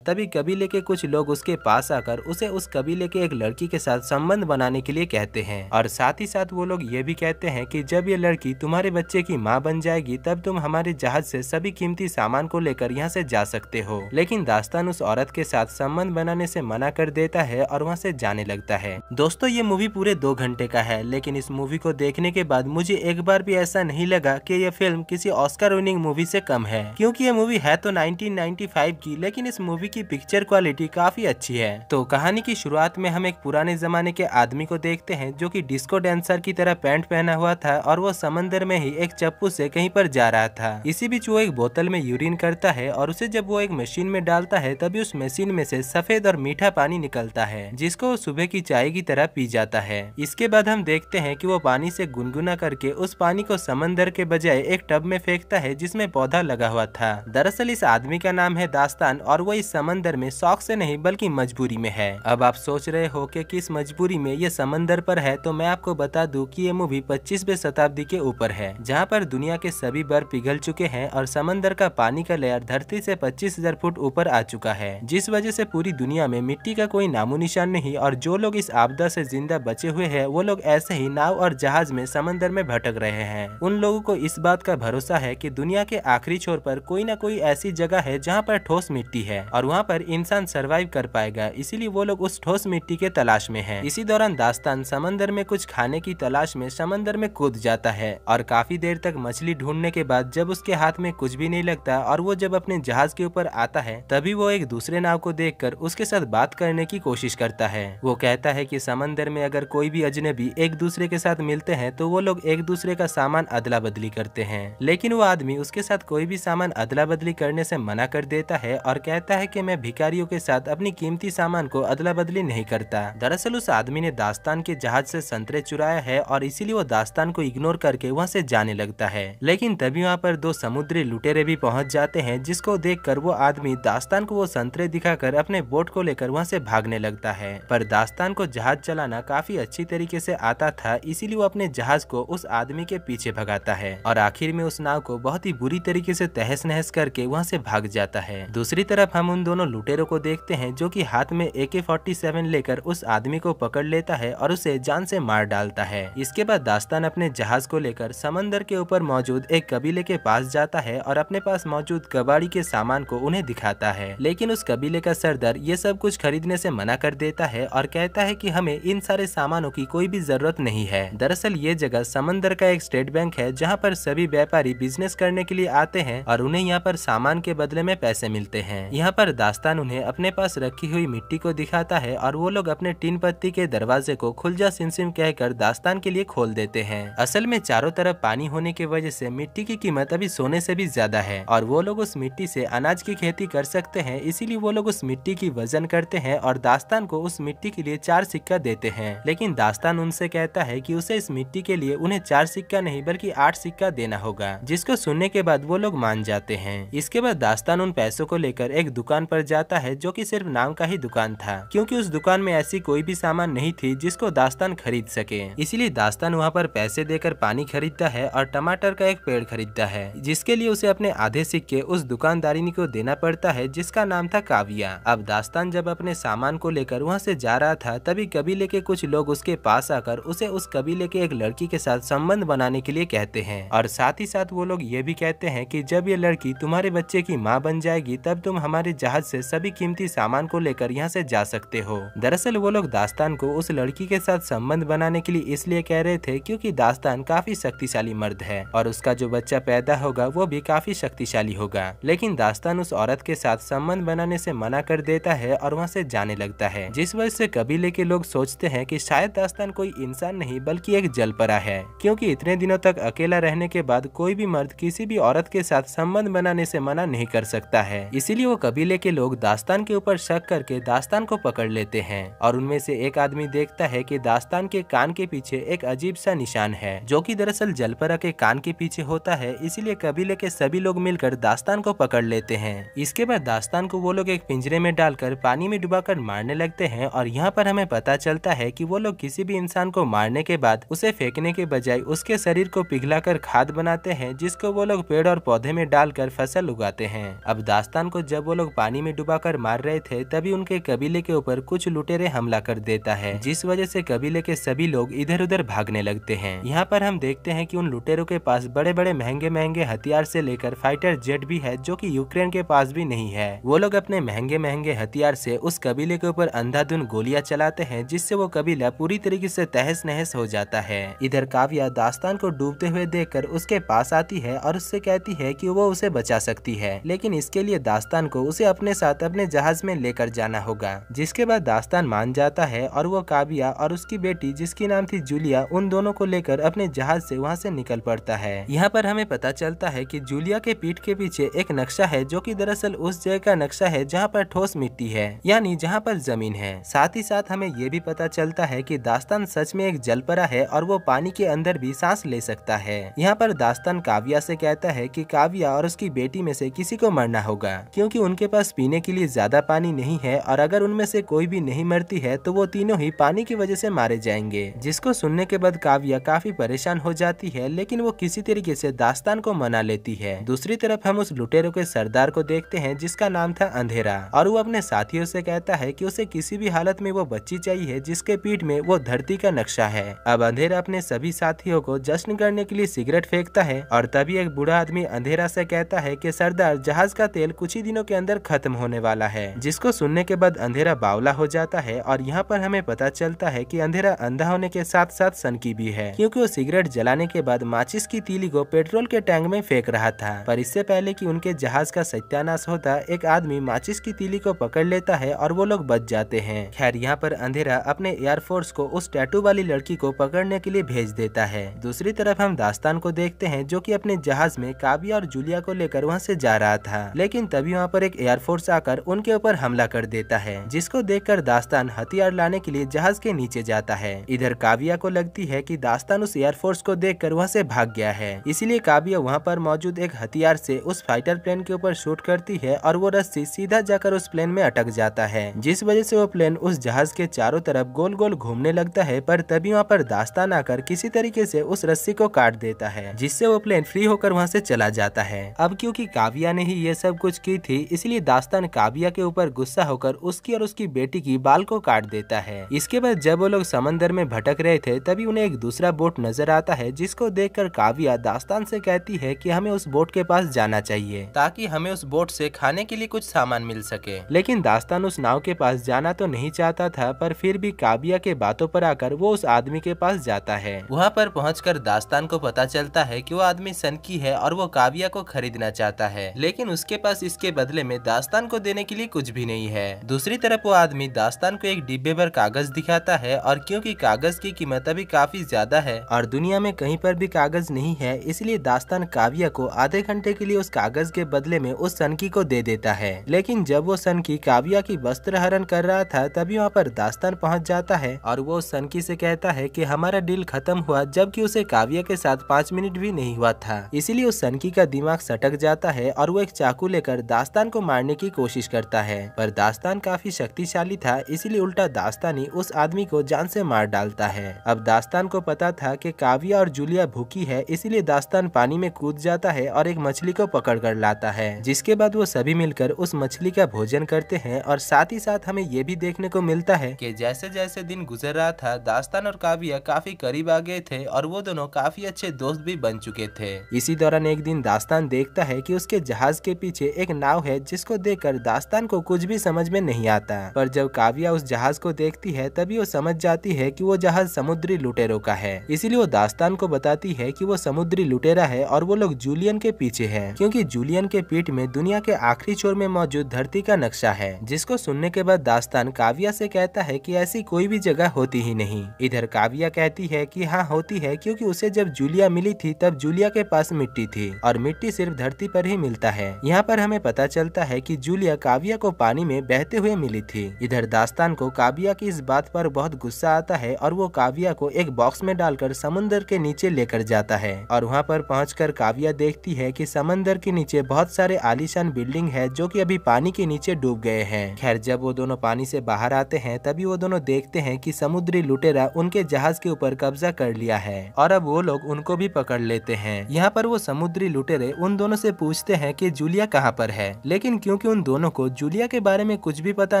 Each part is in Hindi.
तभी कबीले के कुछ लोग उसके पास आकर उसे उस कबीले के एक लड़की के साथ संबंध बनाने के लिए कहते हैं और साथ ही साथ वो लोग ये भी कहते हैं कि जब ये लड़की तुम्हारे बच्चे की माँ बन जाएगी तब तुम हमारे जहाज से सभी कीमती सामान को लेकर यहाँ से जा सकते हो। लेकिन दास्तान उस औरत के साथ संबंध बनाने से मना कर देता है और वहाँ से जाने लगता है। दोस्तों, ये मूवी पूरे 2 घंटे का है, लेकिन इस मूवी को देखने के बाद मुझे एक बार भी ऐसा नहीं लगा कि यह फिल्म किसी ऑस्कर विनिंग मूवी से कम है, क्योंकि ये मूवी है तो 1995 की, लेकिन इस मूवी की पिक्चर क्वालिटी काफी अच्छी है। तो कहानी की शुरुआत में हम एक पुराने जमाने के आदमी को देखते हैं जो कि डिस्को डांसर की तरह पैंट पहना हुआ था और वो समंदर में ही एक चप्पू से कहीं पर जा रहा था। इसी बीच वो एक बोतल में यूरिन करता है और उसे जब वो एक मशीन में डालता है तभी उस मशीन में से सफेद और मीठा पानी निकलता है, जिसको वो सुबह की चाय की तरह पी जाता है। इसके बाद हम देखते हैं कि वो पानी से गुनगुना करके उस पानी को समंदर के बजाय एक टब में फेंकता है जिसमें पौधा लगा हुआ था। दरअसल इस आदमी का नाम है दास्तान और वो इस समंदर में शौक से नहीं बल्कि मजबूरी में है। अब आप सोच रहे हो कि किस मजबूरी में ये समंदर पर है, तो मैं आपको बता दूं कि ये मूवी 25वीं शताब्दी के ऊपर है, जहां पर दुनिया के सभी बर्फ पिघल चुके हैं और समंदर का पानी का लेयर धरती से 25,000 फुट ऊपर आ चुका है, जिस वजह से पूरी दुनिया में मिट्टी का कोई नामो निशान नहीं। और जो लोग इस आपदा से जिंदा बचे हुए हैं वो लोग ऐसे ही नाव और जहाज में समंदर में भटक रहे हैं। उन लोगों को इस बात का भरोसा है कि दुनिया के आखिरी छोर पर कोई न कोई ऐसी जगह है जहाँ पर ठोस मिट्टी है और वहाँ पर इंसान सरवाइव कर पाएगा, इसीलिए वो लोग उस ठोस मिट्टी के तलाश में हैं। इसी दौरान दास्तान समंदर में कुछ खाने की तलाश में समंदर में कूद जाता है और काफी देर तक मछली ढूंढने के बाद जब उसके हाथ में कुछ भी नहीं लगता और वो जब अपने जहाज के ऊपर आता है तभी वो एक दूसरे नाव को देखकर उसके साथ बात करने की कोशिश करता है। वो कहता है कि समंदर में अगर कोई भी अजनबी एक दूसरे के साथ मिलते हैं तो वो लोग एक दूसरे का सामान अदला बदली करते हैं, लेकिन वो आदमी उसके साथ कोई भी सामान अदला बदली करने से मना कर देता है और कहता है कि मैं भिखारियों के साथ अपनी कीमती सामान को अदला बदली नहीं करता। दरअसल उस आदमी ने दास्तान के जहाज से संतरे चुराया है और इसीलिए वो दास्तान को इग्नोर करके वहाँ से जाने लगता है। लेकिन तभी वहाँ पर 2 समुद्री लुटेरे भी पहुँच जाते हैं, जिसको देखकर वो आदमी दास्तान को वो संतरे दिखाकर अपने बोट को लेकर वहाँ से भागने लगता है। पर दास्तान को जहाज चलाना काफी अच्छी तरीके से आता था, इसीलिए वो अपने जहाज को उस आदमी के पीछे भगाता है और आखिर में उस नाव को बहुत ही बुरी तरीके से तहस नहस करके वहाँ से भाग जाता है। दूसरी तरफ हम उन दोनों लुटेरों को देखते हैं जो कि हाथ में AK-47 लेकर उस आदमी को पकड़ लेता है और उसे जान से मार डालता है। इसके बाद दास्तान अपने जहाज को लेकर समंदर के ऊपर मौजूद एक कबीले के पास जाता है और अपने पास मौजूद कबाड़ी के सामान को उन्हें दिखाता है, लेकिन उस कबीले का सरदार ये सब कुछ खरीदने से मना कर देता है और कहता है कि हमें इन सारे सामानों की कोई भी जरूरत नहीं है। दरअसल ये जगह समंदर का एक स्टेट बैंक है जहाँ पर सभी व्यापारी बिजनेस करने के लिए आते हैं और उन्हें यहाँ पर सामान के बदले में पैसे मिलते हैं। यहाँ पर दास्तान उन्हें अपने पास रखी हुई मिट्टी को दिखाता है और वो लोग अपने टीन पत्ती के दरवाजे को खुल जा सिम कहकर दास्तान के लिए खोल देते हैं। असल में चारों तरफ पानी होने की वजह से मिट्टी की कीमत अभी सोने से भी ज्यादा है और वो लोग उस मिट्टी से अनाज की खेती कर सकते हैं, इसीलिए वो लोग उस मिट्टी की वजन करते हैं और दास्तान को उस मिट्टी के लिए 4 सिक्का देते हैं। लेकिन दास्तान उनसे कहता है कि उसे इस मिट्टी के लिए उन्हें 4 सिक्का नहीं बल्कि 8 सिक्का देना होगा, जिसको सुनने के बाद वो लोग मान जाते हैं। इसके बाद दास्तान उन पैसों को लेकर एक दुकान पर जाता है जो कि सिर्फ नाम का ही दुकान था, क्योंकि उस दुकान में ऐसी कोई भी सामान नहीं थी जिसको दास्तान खरीद सके। इसीलिए दास्तान वहाँ पर पैसे देकर पानी खरीदता है और टमाटर का एक पेड़ खरीदता है, जिसके लिए उसे अपने आधे सिक्के उस दुकानदारिनी को देना पड़ता है जिसका नाम था काविया। अब दास्तान जब अपने सामान को लेकर वहाँ से जा रहा था तभी कबीले के कुछ लोग उसके पास आकर उसे उस कबीले के एक लड़की के साथ संबंध बनाने के लिए कहते हैं और साथ ही साथ वो लोग ये भी कहते हैं कि जब ये लड़की तुम्हारे बच्चे की माँ बन जाएगी तब तुम हमारे जहाज से सभी कीमती सामान को लेकर यहाँ से जा सकते हो। दरअसल वो लोग दास्तान को उस लड़की के साथ संबंध बनाने के लिए इसलिए कह रहे थे क्योंकि दास्तान काफी शक्तिशाली मर्द है और उसका जो बच्चा पैदा होगा वो भी काफी शक्तिशाली होगा। लेकिन दास्तान उस औरत के साथ संबंध बनाने से मना कर देता है और वहाँ से जाने लगता है, जिस वजह से कबीले के लोग सोचते हैं कि शायद दास्तान कोई इंसान नहीं बल्कि एक जलपरा है, क्योंकि इतने दिनों तक अकेला रहने के बाद कोई भी मर्द किसी भी औरत के साथ संबंध बनाने से मना नहीं कर सकता है। इसीलिए वो कबीले के लोग दास्तान के ऊपर शक करके दास्तान को पकड़ लेते हैं और उनमें से एक आदमी देखता है कि दास्तान के कान के पीछे एक अजीब सा निशान है जो कि दरअसल जलपरा के कान के पीछे होता है। इसीलिए कबीले के सभी लोग मिलकर दास्तान को पकड़ लेते हैं। इसके बाद दास्तान को वो लोग एक पिंजरे में डालकर पानी में डुबाकर मारने लगते हैं और यहाँ पर हमें पता चलता है कि वो लोग किसी भी इंसान को मारने के बाद उसे फेंकने के बजाय उसके शरीर को पिघलाकर खाद बनाते हैं, जिसको वो लोग पेड़ और पौधे में डालकर फसल उगाते हैं। अब दास्तान को जब वो लोग पानी पानी में डुबाकर मार रहे थे तभी उनके कबीले के ऊपर कुछ लुटेरे हमला कर देता है, जिस वजह से कबीले के सभी लोग इधर उधर भागने लगते हैं। यहाँ पर हम देखते हैं कि उन लुटेरों के पास बड़े बड़े महंगे महंगे हथियार से लेकर फाइटर जेट भी है, जो कि यूक्रेन के पास भी नहीं है। वो लोग अपने महंगे महंगे हथियार से उस कबीले के ऊपर अंधाधुंध गोलियां चलाते हैं, जिससे वो कबीला पूरी तरीके से तहस नहस हो जाता है। इधर काव्या दास्तान को डूबते हुए देखकर उसके पास आती है और उससे कहती है कि वो उसे बचा सकती है, लेकिन इसके लिए दास्तान को उसे अपने साथ अपने जहाज में लेकर जाना होगा। जिसके बाद दास्तान मान जाता है और वो काव्या और उसकी बेटी जिसकी नाम थी जूलिया, उन दोनों को लेकर अपने जहाज से वहाँ से निकल पड़ता है। यहाँ पर हमें पता चलता है कि जूलिया के पीठ के पीछे एक नक्शा है, जो कि दरअसल उस जगह का नक्शा है जहाँ पर ठोस मिट्टी है, यानी जहाँ पर जमीन है। साथ ही साथ हमें ये भी पता चलता है कि दास्तान सच में एक जलपरा है और वो पानी के अंदर भी सांस ले सकता है। यहाँ पर दास्तान काव्या से कहता है कि काव्या और उसकी बेटी में से किसी को मरना होगा, क्योंकि उनके पास पीने के लिए ज्यादा पानी नहीं है, और अगर उनमें से कोई भी नहीं मरती है तो वो तीनों ही पानी की वजह से मारे जाएंगे। जिसको सुनने के बाद काव्या काफी परेशान हो जाती है, लेकिन वो किसी तरीके से दास्तान को मना लेती है। दूसरी तरफ हम उस लुटेरों के सरदार को देखते हैं जिसका नाम था अंधेरा, और वो अपने साथियों से कहता है कि उसे किसी भी हालत में वो बच्ची चाहिए जिसके पीठ में वो धरती का नक्शा है। अब अंधेरा अपने सभी साथियों को जश्न करने के लिए सिगरेट फेंकता है, और तभी एक बूढ़ा आदमी अंधेरा से कहता है कि सरदार, जहाज का तेल कुछ ही दिनों के अंदर खत्म होने वाला है। जिसको सुनने के बाद अंधेरा बावला हो जाता है, और यहाँ पर हमें पता चलता है कि अंधेरा अंधा होने के साथ साथ सनकी भी है, क्योंकि वो सिगरेट जलाने के बाद माचिस की तीली को पेट्रोल के टैंक में फेंक रहा था। पर इससे पहले कि उनके जहाज का सत्यानाश होता, एक आदमी माचिस की तीली को पकड़ लेता है और वो लोग बच जाते हैं। खैर, यहाँ पर अंधेरा अपने एयरफोर्स को उस टैटू वाली लड़की को पकड़ने के लिए भेज देता है। दूसरी तरफ हम दास्तान को देखते हैं, जो कि अपने जहाज में काव्या और जूलिया को लेकर वहाँ से जा रहा था, लेकिन तभी वहाँ पर एक एयरफोर्स आकर उनके ऊपर हमला कर देता है, जिसको देखकर दास्तान हथियार लाने के लिए जहाज के नीचे जाता है। इधर काव्या को लगती है कि दास्तान उस एयरफोर्स को देखकर वहाँ से भाग गया है, इसीलिए काव्या वहाँ पर मौजूद एक हथियार से उस फाइटर प्लेन के ऊपर शूट करती है, और वो रस्सी सीधा जाकर उस प्लेन में अटक जाता है, जिस वजह से वो प्लेन उस जहाज के चारों तरफ गोल गोल घूमने लगता है। पर तभी वहाँ पर दास्तान आकर किसी तरीके से उस रस्सी को काट देता है, जिससे वो प्लेन फ्री होकर वहाँ से चला जाता है। अब क्योंकि काव्या ने ही ये सब कुछ की थी, इसलिए दास्तान काव्या के ऊपर गुस्सा होकर उसकी और उसकी बेटी की बाल को काट देता है। इसके बाद जब वो लोग समंदर में भटक रहे थे, तभी उन्हें एक दूसरा बोट नजर आता है, जिसको देखकर काव्या दास्तान से कहती है कि हमें उस बोट के पास जाना चाहिए, ताकि हमें उस बोट से खाने के लिए कुछ सामान मिल सके। लेकिन दास्तान उस नाव के पास जाना तो नहीं चाहता था, पर फिर भी काव्या के बातों पर आकर वो उस आदमी के पास जाता है। वहाँ पर पहुंचकर दास्तान को पता चलता है कि वो आदमी सनकी है और वो काव्या को खरीदना चाहता है, लेकिन उसके पास इसके बदले में दास्तान को देने के लिए कुछ भी नहीं है। दूसरी तरफ वो आदमी दास्तान को एक डिब्बे भर कागज दिखाता है, और क्योंकि कागज की कीमत अभी काफी ज्यादा है और दुनिया में कहीं पर भी कागज नहीं है, इसलिए दास्तान काव्या को आधे घंटे के लिए उस कागज के बदले में उस सनकी को दे देता है। लेकिन जब वो सनकी काव्या की वस्त्र हरण कर रहा था, तभी वहाँ पर दास्तान पहुँच जाता है, और वो उस सनकी से कहता है कि हमारा डील खत्म हुआ, जबकि उसे काव्या के साथ 5 मिनट भी नहीं हुआ था। इसीलिए उस सनकी का दिमाग सटक जाता है, और वो एक चाकू लेकर दास्तान को मारने की कोशिश करता है। पर दास्तान काफी शक्तिशाली था, इसीलिए उल्टा दास्तान ही उस आदमी को जान से मार डालता है। अब दास्तान को पता था कि काव्या और जूलिया भूखी है, इसीलिए दास्तान पानी में कूद जाता है और एक मछली को पकड़ कर लाता है, जिसके बाद वो सभी मिलकर उस मछली का भोजन करते हैं। और साथ ही साथ हमें ये भी देखने को मिलता है कि जैसे जैसे दिन गुजर रहा था, दास्तान और काव्या काफी करीब आ गए थे, और वो दोनों काफी अच्छे दोस्त भी बन चुके थे। इसी दौरान एक दिन दास्तान देखता है कि उसके जहाज के पीछे एक नाव है, जिसको देखकर दास्तान को कुछ भी समझ में नहीं आता। पर जब काव्या उस जहाज को देखती है, तभी वो समझ जाती है कि वो जहाज समुद्री लुटेरों का है। इसीलिए वो दास्तान को बताती है कि वो समुद्री लुटेरा है और वो लोग जूलियन के पीछे है, क्योंकि जूलियन के पीठ में दुनिया के आखिरी छोर में मौजूद धरती का नक्शा है। जिसको सुनने के बाद दास्तान काव्या से कहता है कि ऐसी कोई भी जगह होती ही नहीं। इधर काव्या कहती है कि हाँ होती है, क्योंकि उसे जब जूलिया मिली थी तब जूलिया के पास मिट्टी थी, और मिट्टी सिर्फ धरती पर ही मिलता है। यहाँ पर हमें पता चलता है कि जूलिया काव्या को पानी में बहते हुए मिली थी। इधर दास्तान को काव्या की इस बात पर बहुत गुस्सा आता है, और वो काव्या को एक बॉक्स में डालकर समुद्र के नीचे लेकर जाता है। और वहाँ पर पहुंचकर काव्या देखती है कि समंदर के नीचे बहुत सारे आलीशान बिल्डिंग है, जो कि अभी पानी के नीचे डूब गए हैं। खैर, जब वो दोनों पानी से बाहर आते हैं, तभी वो दोनों देखते हैं कि समुद्री लुटेरा उनके जहाज के ऊपर कब्जा कर लिया है, और अब वो लोग उनको भी पकड़ लेते हैं। यहाँ पर वो समुद्री लुटेरे उन दोनों से पूछते हैं कि जूलिया कहाँ पर है, लेकिन क्योंकि क्योंकि उन दोनों को जूलिया के बारे में कुछ भी पता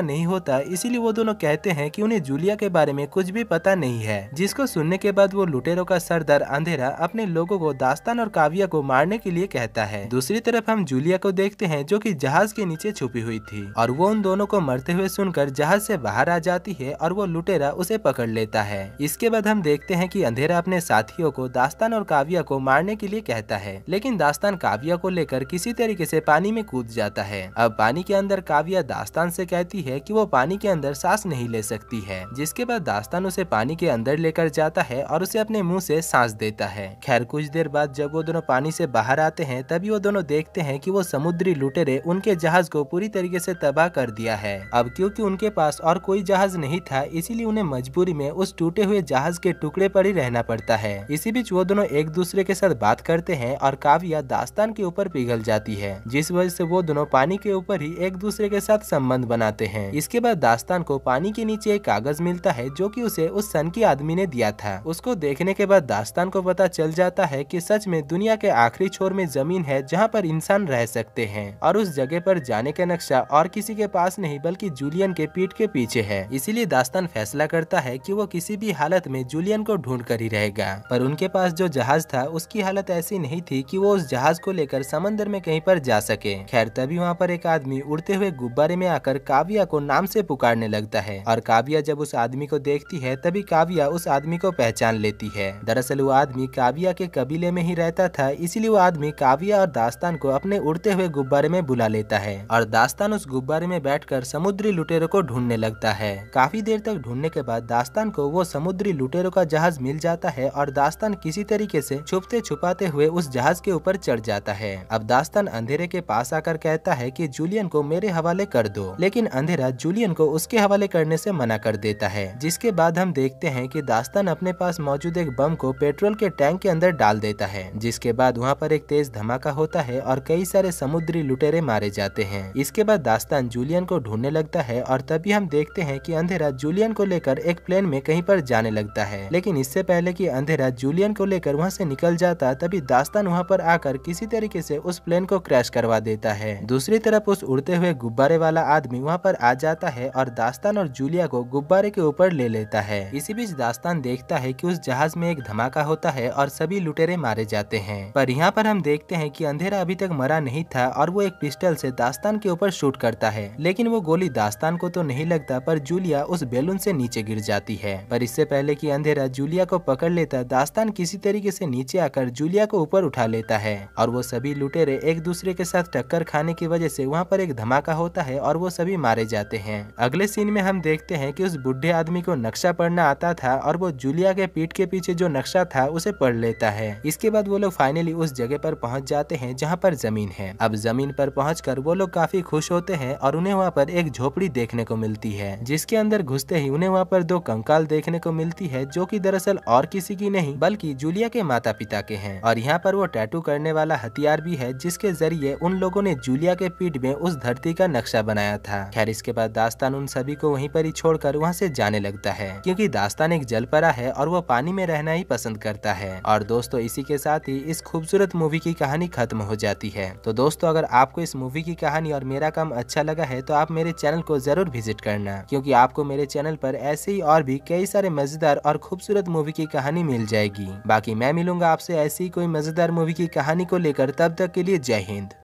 नहीं होता, इसीलिए वो दोनों कहते हैं कि उन्हें जूलिया के बारे में कुछ भी पता नहीं है। जिसको सुनने के बाद वो लुटेरों का सरदार अंधेरा अपने लोगों को दास्तान और काव्या को मारने के लिए कहता है। दूसरी तरफ हम जूलिया को देखते हैं जो कि जहाज के नीचे छुपी हुई थी और वो उन दोनों को मरते हुए सुनकर जहाज से बाहर आ जाती है और वो लुटेरा उसे पकड़ लेता है। इसके बाद हम देखते हैं कि अंधेरा अपने साथियों को दास्तान और काव्या को मारने के लिए कहता है, लेकिन दास्तान काव्या को लेकर किसी तरीके से पानी में कूद जाता है। अब पानी के अंदर काव्या दास्तान से कहती है कि वो पानी के अंदर सांस नहीं ले सकती है, जिसके बाद दास्तान उसे पानी के अंदर लेकर जाता है और उसे अपने मुंह से सांस देता है। खैर कुछ देर बाद जब वो दोनों पानी से बाहर आते हैं तभी वो दोनों देखते हैं कि वो समुद्री लुटेरे उनके जहाज को पूरी तरीके से तबाह कर दिया है। अब क्योंकि उनके पास और कोई जहाज नहीं था, इसीलिए उन्हें मजबूरी में उस टूटे हुए जहाज के टुकड़े पर ही रहना पड़ता है। इसी बीच वो दोनों एक दूसरे के साथ बात करते हैं और काव्या दास्तान के ऊपर पिघल जाती है, जिस वजह से वो दोनों पानी के ऊपर ही एक दूसरे के साथ संबंध बनाते हैं। इसके बाद दास्तान को पानी के नीचे एक कागज मिलता है जो कि उसे उस सन की आदमी ने दिया था। उसको देखने के बाद दास्तान को पता चल जाता है कि सच में दुनिया के आखिरी छोर में जमीन है जहाँ पर इंसान रह सकते हैं और उस जगह पर जाने का नक्शा और किसी के पास नहीं बल्कि जूलियन के पीठ के पीछे है। इसीलिए दास्तान फैसला करता है कि वो किसी भी हालत में जूलियन को ढूंढ कर ही रहेगा। पर उनके पास जो जहाज था उसकी हालत ऐसी नहीं थी कि वो उस जहाज को लेकर समंदर में कहीं पर जा सके। खैर तभी वहाँ पर एक आदमी उड़ते हुए गुब्बारे में आकर काव्या को नाम से पुकारने लगता है और काव्या जब उस आदमी को देखती है तभी काव्या उस आदमी को पहचान लेती है। दरअसल वो आदमी काव्या के कबीले में ही रहता था, इसीलिए वो आदमी काव्या और दास्तान को अपने उड़ते हुए गुब्बारे में बुला लेता है और दास्तान उस गुब्बारे में बैठकर समुद्री लुटेरों को ढूंढने लगता है। काफी देर तक ढूंढने के बाद दास्तान को वो समुद्री लुटेरों का जहाज मिल जाता है और दास्तान किसी तरीके से छुपते छुपाते हुए उस जहाज के ऊपर चढ़ जाता है। अब दास्तान अंधेरे के पास आकर कहता है कि जूलियन को मेरे हवाले कर दो, लेकिन अंधेरा जूलियन को उसके हवाले करने से मना कर देता है। जिसके बाद हम देखते हैं कि दास्तान अपने पास मौजूद एक बम को पेट्रोल के टैंक के अंदर डाल देता है, जिसके बाद वहाँ पर एक तेज धमाका होता है और कई सारे समुद्री लुटेरे मारे जाते हैं। इसके बाद दास्तान जूलियन को ढूंढने लगता है और तभी हम देखते हैं कि अंधेरा जूलियन को लेकर एक प्लेन में कहीं पर जाने लगता है, लेकिन इससे पहले कि अंधेरा जूलियन को लेकर वहाँ से निकल जाता तभी दास्तान वहाँ पर आकर किसी तरीके से उस प्लेन को क्रैश करवा देता है। दूसरी तरफ उस उड़ते हुए गुब्बारे वाला आदमी वहाँ पर आ जाता है और दास्तान और जूलिया को गुब्बारे के ऊपर ले लेता है। इसी बीच दास्तान देखता है कि उस जहाज में एक धमाका होता है और सभी लुटेरे मारे जाते हैं। पर यहाँ पर हम देखते हैं कि अंधेरा अभी तक मरा नहीं था और वो एक पिस्टल से दास्तान के ऊपर शूट करता है, लेकिन वो गोली दास्तान को तो नहीं लगता पर जूलिया उस बैलून से नीचे गिर जाती है। पर इससे पहले कि अंधेरा जूलिया को पकड़ लेता, दास्तान किसी तरीके से नीचे आकर जूलिया को ऊपर उठा लेता है और वो सभी लुटेरे एक दूसरे के साथ टक्कर खाने की वजह से वहाँ पर एक धमाका होता है और वो सभी मारे जाते हैं। अगले सीन में हम देखते हैं कि उस बुढ़े आदमी को नक्शा पढ़ना आता था और वो जूलिया के पीठ के पीछे जो नक्शा था उसे पढ़ लेता है। इसके बाद वो लोग फाइनली उस जगह पर पहुंच जाते हैं जहां पर जमीन है। अब जमीन पर पहुंचकर वो लोग काफी खुश होते हैं और उन्हें वहां पर एक झोपड़ी देखने को मिलती है, जिसके अंदर घुसते ही उन्हें वहां पर दो कंकाल देखने को मिलती है जो कि दरअसल और किसी की नहीं बल्कि जूलिया के माता पिता के हैं। और यहाँ पर वो टैटू करने वाला हथियार भी है जिसके जरिए उन लोगों ने जूलिया के पीठ में उस धरती का नक्शा बनाया था। खैर इसके बाद दास्तान उन सभी को वहीं पर ही छोड़कर वहाँ से जाने लगता है, क्योंकि दास्तान एक जलपरा है और वो पानी में रहना ही पसंद करता है। और दोस्तों इसी के साथ ही इस खूबसूरत मूवी की कहानी खत्म हो जाती है। तो दोस्तों अगर आपको इस मूवी की कहानी और मेरा काम अच्छा लगा है तो आप मेरे चैनल को जरूर विजिट करना, क्योंकि आपको मेरे चैनल पर ऐसे ही और भी कई सारे मजेदार और खूबसूरत मूवी की कहानी मिल जाएगी। बाकी मैं मिलूंगा आपसे ऐसी कोई मजेदार मूवी की कहानी को लेकर, तब तक के लिए जय हिंद।